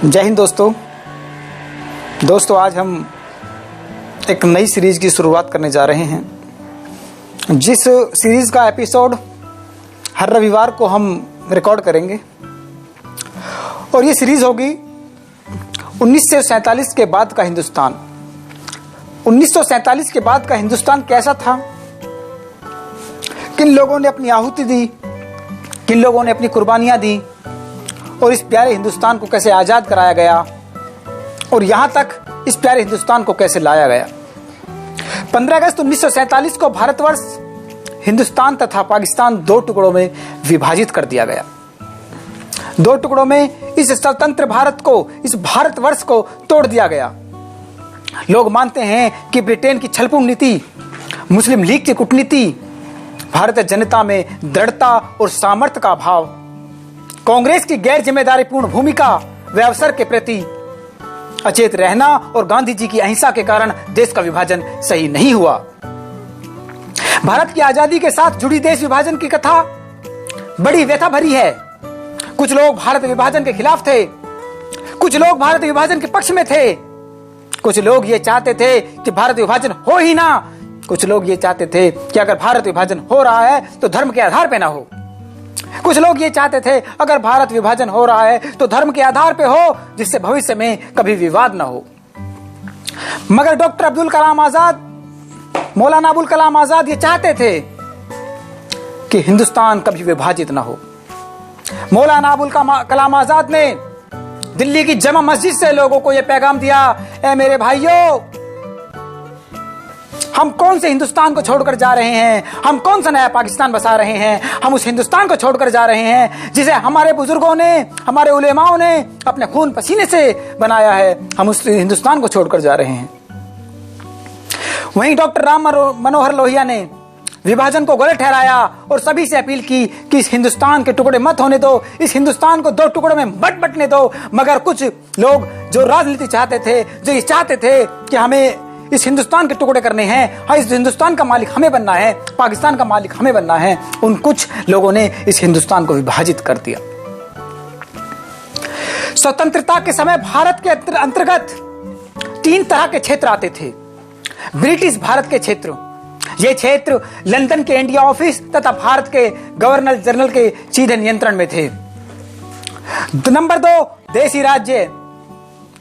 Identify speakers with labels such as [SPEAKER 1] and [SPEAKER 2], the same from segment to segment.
[SPEAKER 1] जय हिंद दोस्तों आज हम एक नई सीरीज की शुरुआत करने जा रहे हैं। जिस सीरीज का एपिसोड हर रविवार को हम रिकॉर्ड करेंगे और ये सीरीज होगी 1947 के बाद का हिंदुस्तान। 1947 के बाद का हिंदुस्तान कैसा था, किन लोगों ने अपनी आहुति दी, किन लोगों ने अपनी कुर्बानियां दी और इस प्यारे हिंदुस्तान को कैसे आजाद कराया गया और यहां तक इस प्यारे हिंदुस्तान को कैसे लाया गया। 15 अगस्त 1947 को भारतवर्ष हिंदुस्तान तथा पाकिस्तान दो टुकड़ों में विभाजित कर दिया गया। दो टुकड़ों में इस स्वतंत्र भारत को, इस भारतवर्ष को तोड़ दिया गया। लोग मानते हैं कि ब्रिटेन की छलपूर्ण नीति, मुस्लिम लीग की कूटनीति, भारतीय जनता में दृढ़ता और सामर्थ्य का अभाव, कांग्रेस की गैर जिम्मेदारीपूर्ण भूमिका व अवसर के प्रति अचेत रहना और गांधी जी की अहिंसा के कारण देश का विभाजन सही नहीं हुआ। भारत की आजादी के साथ जुड़ी देश विभाजन की कथा बड़ी व्यथा भरी है। कुछ लोग भारत विभाजन के खिलाफ थे, कुछ लोग भारत विभाजन के पक्ष में थे, कुछ लोग ये चाहते थे कि भारत विभाजन हो ही ना, कुछ लोग ये चाहते थे कि अगर भारत विभाजन हो रहा है तो धर्म के आधार पे ना हो, कुछ लोग ये चाहते थे अगर भारत विभाजन हो रहा है तो धर्म के आधार पे हो जिससे भविष्य में कभी विवाद ना हो। मगर डॉक्टर अब्दुल कलाम आजाद, मौलाना अबुल कलाम आजाद ये चाहते थे कि हिंदुस्तान कभी विभाजित ना हो। मौलाना अबुल कलाम आजाद ने दिल्ली की जमा मस्जिद से लोगों को यह पैगाम दिया, ए मेरे भाइयों, हम कौन से हिंदुस्तान को छोड़कर जा रहे हैं, हम कौन सा नया पाकिस्तान बसा रहे हैं, हम उस हिंदुस्तान को छोड़कर जा रहे हैं जिसे हमारे बुजुर्गों ने, हमारे उलेमाओं ने अपने खून पसीने से बनाया है। हम उस हिंदुस्तान को छोड़कर जा रहे हैं। वहीं डॉक्टर राम मनोहर लोहिया ने विभाजन को गलत ठहराया और सभी से अपील की कि इस हिंदुस्तान के टुकड़े मत होने दो, इस हिंदुस्तान को दो टुकड़ों में मत बंटने दो। मगर कुछ लोग जो राजनीति चाहते थे, जो ये चाहते थे कि हमें इस हिंदुस्तान के टुकड़े करने हैं, हाँ इस हिंदुस्तान का मालिक हमें बनना है, पाकिस्तान का मालिक हमें बनना है, उन कुछ लोगों ने इस हिंदुस्तान को विभाजित कर दिया। स्वतंत्रता के समय भारत के अंतर्गत 3 तरह के क्षेत्र आते थे। ब्रिटिश भारत के क्षेत्र, ये क्षेत्र लंदन के इंडिया ऑफिस तथा भारत के गवर्नर जनरल के सीधे नियंत्रण में थे। नंबर 2 देशी राज्य,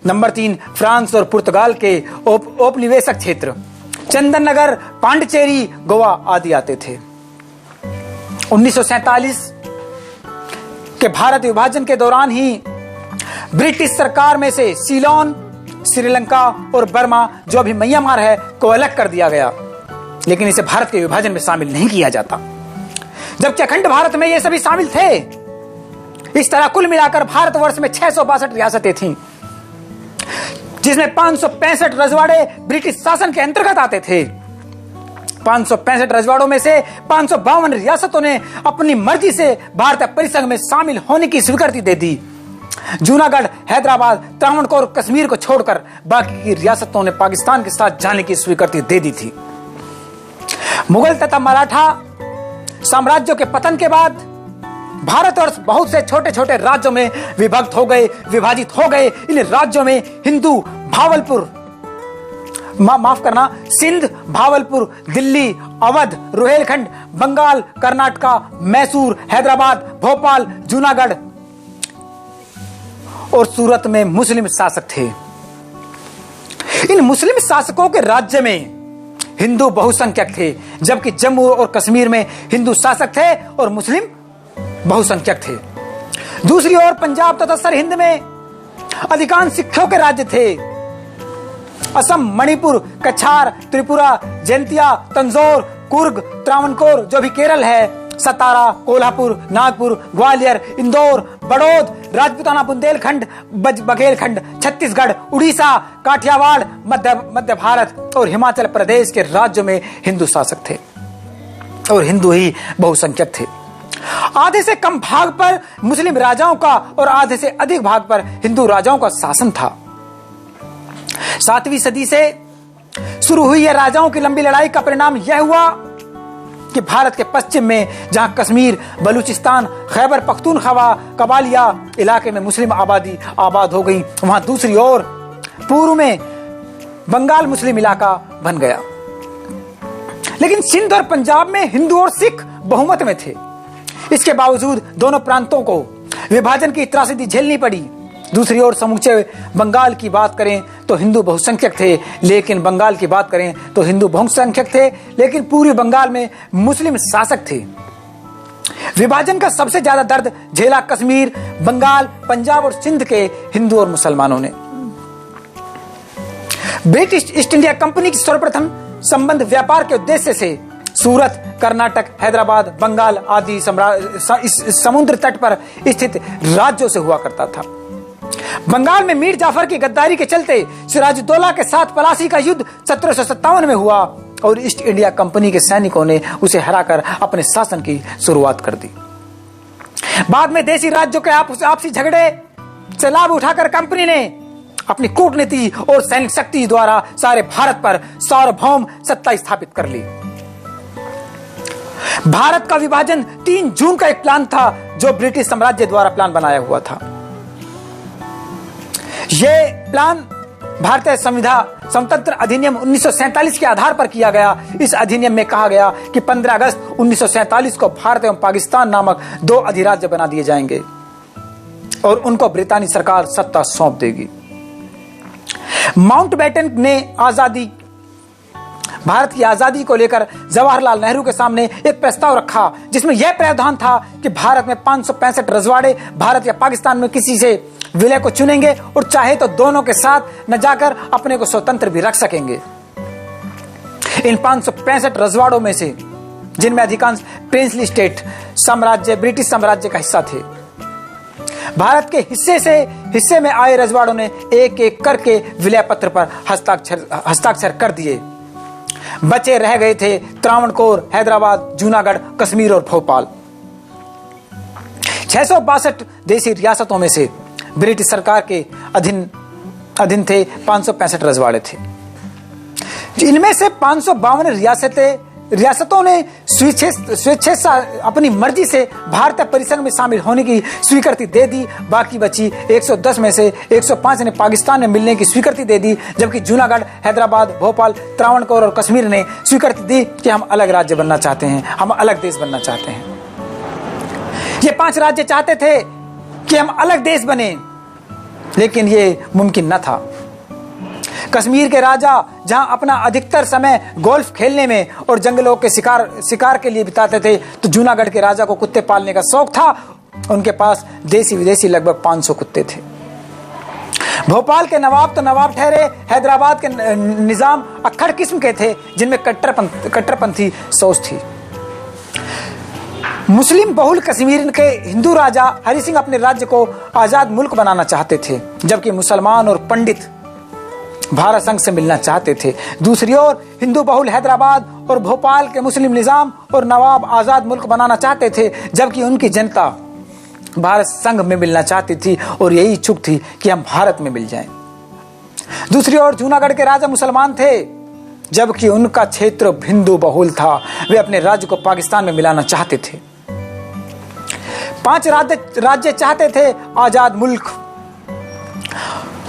[SPEAKER 1] नंबर 3 फ्रांस और पुर्तगाल के औपनिवेशिक क्षेत्र, चंदन नगर, पांडिचेरी, गोवा आदि आते थे। 1947 के भारत विभाजन के दौरान ही ब्रिटिश सरकार में से सीलोन, श्रीलंका और बर्मा, जो अभी म्यांमार है, को अलग कर दिया गया, लेकिन इसे भारत के विभाजन में शामिल नहीं किया जाता, जबकि अखंड भारत में ये सभी शामिल थे। इस तरह कुल मिलाकर भारतवर्ष में 662 रियासतें थीं, जिसमें 565 रजवाड़े ब्रिटिश शासन के अंतर्गत आते थे। 565 रजवाड़ों में से 552 रियासतों ने अपनी मर्जी से भारतीय परिसंघ में शामिल होने की स्वीकृति दे दी। जूनागढ़, हैदराबाद, त्रावणकोर, कश्मीर को छोड़कर बाकी की रियासतों ने पाकिस्तान के साथ जाने की स्वीकृति दे दी थी। मुगल तथा मराठा साम्राज्यों के पतन के बाद भारतवर्ष बहुत से छोटे छोटे राज्यों में विभक्त हो गए, विभाजित हो गए। इन राज्यों में हिंदू, भावलपुर, माफ करना, सिंध, भावलपुर, दिल्ली, अवध, रुहेलखंड, बंगाल, कर्नाटका, मैसूर, हैदराबाद, भोपाल, जूनागढ़ और सूरत में मुस्लिम शासक थे। इन मुस्लिम शासकों के राज्य में हिंदू बहुसंख्यक थे, जबकि जम्मू और कश्मीर में हिंदू शासक थे और मुस्लिम बहुसंख्यक थे। दूसरी ओर पंजाब तथा सरहिंद में अधिकांश सिखों के राज्य थे। असम, मणिपुर, कछार, त्रिपुरा, जैंतिया, तंजौर, कुर्ग, त्रावणकोर जो भी केरल है, सतारा, कोल्हापुर, नागपुर, ग्वालियर, इंदौर, बड़ौद, राजपूताना, बुंदेलखंड, बघेलखंड, छत्तीसगढ़, उड़ीसा, काठियावाड़, मध्य भारत और हिमाचल प्रदेश के राज्यों में हिंदू शासक थे और हिंदू ही बहुसंख्यक थे। आधे से कम भाग पर मुस्लिम राजाओं का और आधे से अधिक भाग पर हिंदू राजाओं का शासन था। 7वीं सदी से शुरू हुई यह राजाओं की लंबी लड़ाई का परिणाम यह हुआ कि भारत के पश्चिम में जहां कश्मीर, बलूचिस्तान, खैबर पख्तूनख्वा, कबालिया इलाके में मुस्लिम आबादी आबाद हो गई, वहां दूसरी ओर पूर्व में बंगाल मुस्लिम इलाका बन गया। लेकिन सिंध और पंजाब में हिंदू और सिख बहुमत में थे। इसके बावजूद दोनों प्रांतों को विभाजन की त्रासदी झेलनी पड़ी। दूसरी ओर समूचे बंगाल की बात करें तो हिंदू बहुसंख्यक थे, लेकिन बंगाल की बात करें तो हिंदू बहुसंख्यक थे, लेकिन पूर्वी बंगाल में मुस्लिम शासक थे। विभाजन का सबसे ज्यादा दर्द झेला कश्मीर, बंगाल, पंजाब और सिंध के हिंदू और मुसलमानों ने। ब्रिटिश ईस्ट इंडिया कंपनी की सर्वप्रथम संबंध व्यापार के उद्देश्य से सूरत, कर्नाटक, हैदराबाद, बंगाल आदि समुद्र तट पर स्थित राज्यों से हुआ करता था। बंगाल में मीर जाफर की गद्दारी के चलते सिराजुद्दौला के साथ पलासी का युद्ध 1757 में हुआ और ईस्ट इंडिया कंपनी के सैनिकों ने उसे हराकर अपने शासन की शुरुआत कर दी। बाद में देशी राज्यों के आपसी झगड़े से लाभ उठाकर कंपनी ने अपनी कूटनीति और सैनिक शक्ति द्वारा सारे भारत पर सार्वभौम सत्ता स्थापित कर ली। भारत का विभाजन 3 जून का एक प्लान था जो ब्रिटिश साम्राज्य द्वारा प्लान बनाया हुआ था। यह प्लान भारतीय संविधान स्वतंत्र अधिनियम 1947 के आधार पर किया गया। इस अधिनियम में कहा गया कि 15 अगस्त 1947 को भारत एवं पाकिस्तान नामक 2 अधिराज्य बना दिए जाएंगे और उनको ब्रितानी सरकार सत्ता सौंप देगी। माउंटबेटन ने भारत की आजादी को लेकर जवाहरलाल नेहरू के सामने एक प्रस्ताव रखा, जिसमें यह प्रावधान था कि भारत में 565 रजवाड़े भारत या पाकिस्तान में किसी से विलय को चुनेंगे और चाहे तो दोनों के साथ न जाकर अपने को स्वतंत्र भी रख सकेंगे। इन 565 रजवाड़ों में से, जिनमें अधिकांश प्रिंसली स्टेट साम्राज्य, ब्रिटिश साम्राज्य का हिस्सा थे, भारत के हिस्से में आए रजवाड़ों ने एक एक करके विलय पत्र पर हस्ताक्षर कर दिए। बचे रह गए थे त्रावणकोर, हैदराबाद, जूनागढ़, कश्मीर और भोपाल। 662 देशी रियासतों में से ब्रिटिश सरकार के अधीन थे 565 रजवाड़े थे। इनमें से 552 रियासतों ने स्वेच्छा अपनी मर्जी से भारतीय परिसंघ में शामिल होने की स्वीकृति दे दी। बाकी बची 110 में से 105 ने पाकिस्तान में मिलने की स्वीकृति दे दी, जबकि जूनागढ़, हैदराबाद, भोपाल, त्रावणकोर और कश्मीर ने स्वीकृति दी कि हम अलग राज्य बनना चाहते हैं, हम अलग देश बनना चाहते हैं। ये 5 राज्य चाहते थे कि हम अलग देश बने, लेकिन ये मुमकिन न था। कश्मीर के राजा जहां अपना अधिकतर समय गोल्फ खेलने में और जंगलों के शिकार के लिए बिताते थे, तो जूनागढ़ के राजा को कुत्ते पालने का शौक था। उनके पास देसी विदेशी लगभग 500 कुत्ते थे। भोपाल के नवाब तो नवाब ठहरे, हैदराबाद के निजाम अक्खड़ किस्म के थे, जिनमें कट्टरपंथी सोच थी। मुस्लिम बहुल कश्मीर के हिंदू राजा हरि सिंह अपने राज्य को आजाद मुल्क बनाना चाहते थे, जबकि मुसलमान और पंडित भारत संघ से मिलना चाहते थे। दूसरी ओर हिंदू बहुल हैदराबाद और भोपाल के मुस्लिम निजाम और नवाब आजाद मुल्क बनाना चाहते थे, जबकि उनकी जनता भारत संघ में मिलना चाहती थी और यही इच्छुक थी कि हम भारत में मिल जाएं। दूसरी ओर जूनागढ़ के राजा मुसलमान थे, जबकि उनका क्षेत्र हिंदू बहुल था। वे अपने राज्य को पाकिस्तान में मिलाना चाहते थे। 5 राज्य चाहते थे आजाद मुल्क,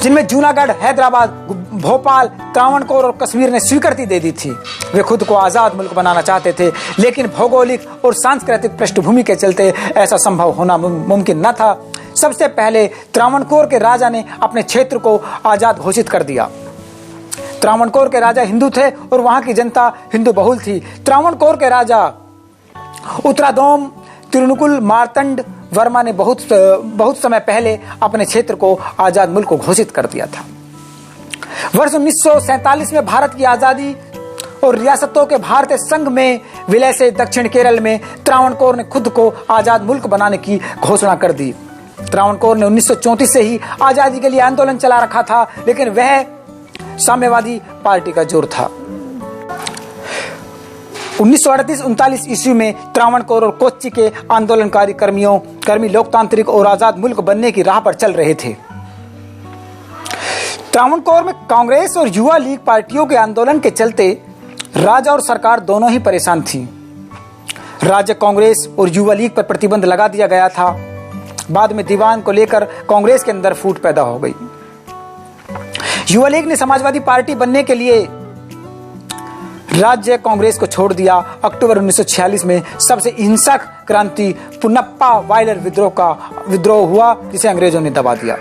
[SPEAKER 1] जिनमें जूनागढ़, हैदराबाद, भोपाल, त्रावणकोर और कश्मीर ने स्वीकृति दे दी थी। वे खुद को आजाद मुल्क बनाना चाहते थे, लेकिन भौगोलिक और सांस्कृतिक पृष्ठभूमि के चलते ऐसा संभव होना मुमकिन न था। सबसे पहले त्रावणकोर के राजा ने अपने क्षेत्र को आजाद घोषित कर दिया। त्रावणकोर के राजा हिंदू थे और वहां की जनता हिंदू बहुल थी। त्रावणकोर के राजा उत्तरादोम तिरुनुकुल मार्तंड वर्मा ने बहुत समय पहले अपने क्षेत्र को आजाद मुल्क को घोषित कर दिया था। वर्ष 1947 में भारत की आजादी और रियासतों के भारतीय संघ में विलय से दक्षिण केरल में त्रावणकोर ने खुद को आजाद मुल्क बनाने की घोषणा कर दी। त्रावणकोर ने 1934 से ही आजादी के लिए आंदोलन चला रखा था, लेकिन वह साम्यवादी पार्टी का जोर था। 1938-39 ईस्वी में त्रावणकोर और कोच्चि के आंदोलनकारी कर्मी लोकतांत्रिक और आजाद मुल्क बनने की राह पर चल रहे थे। त्रावणकोर में कांग्रेस और युवा लीग पार्टियों के आंदोलन के चलते राजा और सरकार दोनों ही परेशान थी। राज्य कांग्रेस और युवा लीग पर प्रतिबंध लगा दिया गया था। बाद में दीवान को लेकर कांग्रेस के अंदर फूट पैदा हो गई। युवा लीग ने समाजवादी पार्टी बनने के लिए राज्य कांग्रेस को छोड़ दिया। अक्टूबर 1946 में सबसे हिंसक क्रांति पुनप्पा वायलर विद्रोह हुआ, जिसे अंग्रेजों ने दबा दिया।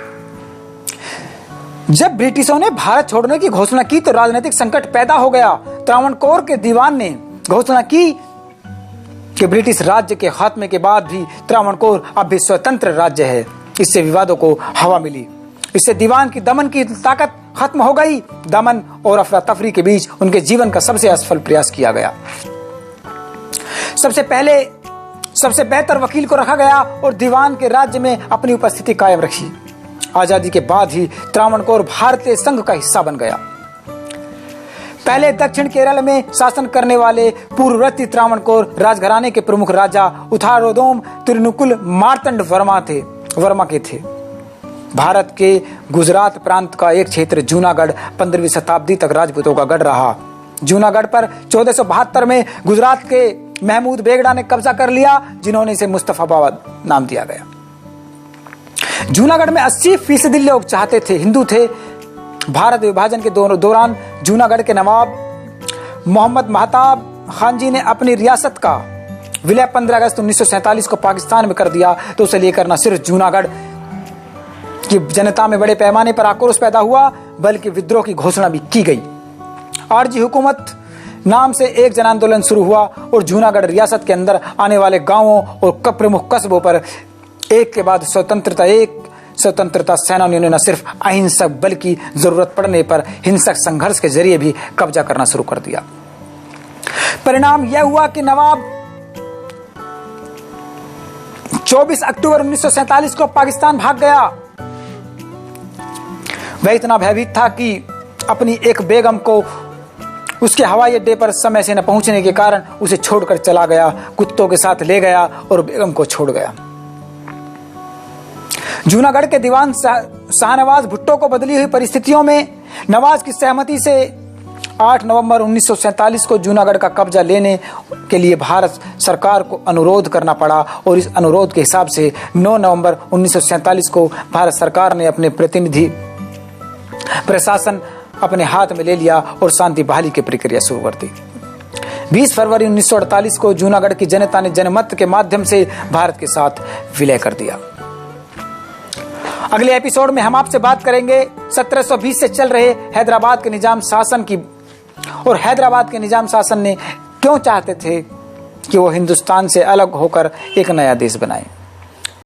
[SPEAKER 1] जब ब्रिटिशों ने भारत छोड़ने की घोषणा की तो राजनीतिक संकट पैदा हो गया। त्रावणकोर के दीवान ने घोषणा की कि ब्रिटिश राज्य के खात्मे के बाद भी त्रावणकोर अब भी स्वतंत्र राज्य है। इससे विवादों को हवा मिली। इससे दीवान की दमन की ताकत खत्म हो गई। दमन और अफरा तफरी के बीच उनके जीवन का सबसे असफल प्रयास किया गया। सबसे पहले सबसे बेहतर वकील को रखा गया और दीवान के राज्य में अपनी उपस्थिति कायम रखी। आजादी के बाद ही त्रावणकोर भारतीय संघ का हिस्सा बन गया। पहले दक्षिण केरल में शासन करने वाले पूर्ववर्ती त्रावणकोर राजघराने के प्रमुख राजा उथारोदोम तिरुनुकुल मार्तंड वर्मा के थे। भारत के गुजरात प्रांत का एक क्षेत्र जूनागढ़ 15वीं शताब्दी तक राजपूतों का गढ़ रहा। जूनागढ़ पर 1472 में गुजरात के महमूद बेगड़ा ने कब्जा कर लिया, जिन्होंने इसे मुस्तफाबाद नाम दिया गया। जूनागढ़ में 80% लोग चाहते थे हिंदू थे। भारत विभाजन के दौरान जूनागढ़ के नवाब मोहम्मद महताब खान जी ने अपनी रियासत का विलय 15 अगस्त 1947 को पाकिस्तान में कर दिया। तो उसे लेकर न सिर्फ जूनागढ़ की जनता में बड़े पैमाने पर आक्रोश पैदा हुआ, बल्कि विद्रोह की घोषणा भी की गई। आरजी हुकूमत नाम से एक जन आंदोलन शुरू हुआ और जूनागढ़ रियासत के अंदर आने वाले गांवों और प्रमुख कस्बों पर एक के बाद स्वतंत्रता सेनानियों ने न सिर्फ अहिंसक बल्कि जरूरत पड़ने पर हिंसक संघर्ष के जरिए भी कब्जा करना शुरू कर दिया। परिणाम यह हुआ कि नवाब 24 अक्टूबर 1947 को पाकिस्तान भाग गया। वह इतना भयभीत था कि अपनी एक बेगम को उसके हवाई अड्डे पर समय से न पहुंचने के कारण उसे छोड़कर चला गया। कुत्तों के साथ ले गया और बेगम को छोड़ गया। जूनागढ़ के दीवान शाहनवाज भुट्टो को बदली हुई परिस्थितियों में नवाज की सहमति से 8 नवंबर 1947 को जूनागढ़ का कब्जा लेने के लिए भारत सरकार को अनुरोध करना पड़ा और इस अनुरोध के हिसाब से 9 नवंबर 1947 को भारत सरकार ने अपने प्रतिनिधि प्रशासन अपने हाथ में ले लिया और शांति बहाली की प्रक्रिया शुरू कर दी। 20 फरवरी 1948 को जूनागढ़ की जनता ने जनमत के माध्यम से भारत के साथ विलय कर दिया। अगले एपिसोड में हम आपसे बात करेंगे 1720 से चल रहे हैदराबाद के निजाम शासन की, और हैदराबाद के निजाम शासन ने क्यों चाहते थे कि वो हिंदुस्तान से अलग होकर एक नया देश बनाए।